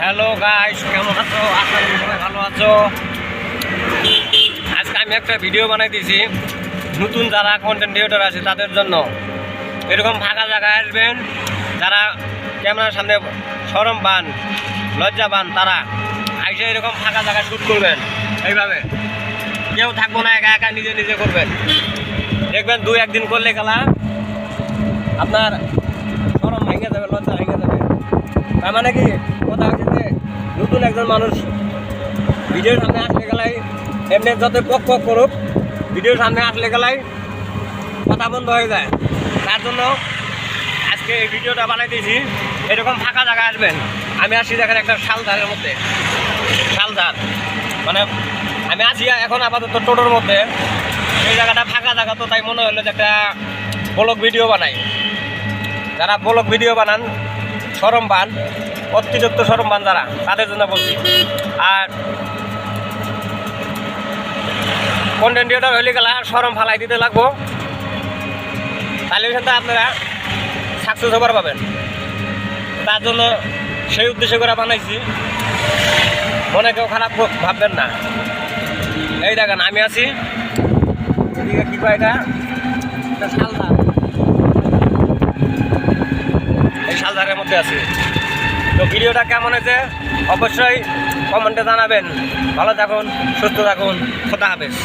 Hello guys, কেমন আছো? আশা করি সবাই ভালো আছো। আজকে আমি একটা ভিডিও বানাই দিয়েছি নতুন যারা কন্টেন্ট ক্রিয়েটর আছে তাদের জন্য। এরকম ফাঁকা জায়গায় আসবেন, যারা ক্যামেরার সামনে শরম পান, লজ্জা পান, তারা আইসে এরকম ফাঁকা জায়গায় শ্যুট করবেন। এইভাবে কেউ থাকবো না, একা একা নিজে নিজে করবেন। দেখবেন 2-1 দিন করলে গেলা আপনার শরম ভেঙে যাবে, লজ্জা ভেঙে যাবে। তার মানে কি কথা হচ্ছে যে নতুন একজন মানুষ ভিডিওর সামনে আসলে গেলাই এমনি যত পক পক করুক, ভিডিওর সামনে আসলে গেলাই কথা বন্ধ হয়ে যায়। তার জন্য আজকে এই ভিডিওটা বানাই দিয়েছি। এরকম ফাঁকা জায়গায় আসবেন। আমি আসছি দেখেন একটা শালধারের মধ্যে, শালধার মানে আমি আছি এখন আপাতত টোটোর মধ্যে। এই জায়গাটা ফাঁকা জায়গা, তো তাই মনে হলো যে একটা ব্লগ ভিডিও বানাই। যারা ব্লগ ভিডিও বানান, শরম পান, অতিরিক্ত শরম পান যারা, তাদের জন্য বলছি। আর কন্টেন্ট ক্রিয়েটর হইলে গেলে শরম ফালাই দিতে লাগবো, তাহলে সাথে আপনারা সাকসেস হবার পাবেন। তার জন্য সেই উদ্দেশ্য করে বানাইছি, মনে কেউ খারাপ ভাববেন না। এই দেখেন আমি আছি এদিকে, কী কয় এটা শালধার, এই শালধারের মধ্যে আছি। তো ভিডিওটা কেমন হয়েছে অবশ্যই কমেন্টে জানাবেন। ভালো থাকুন, সুস্থ থাকুন, খোদা হাফেজ।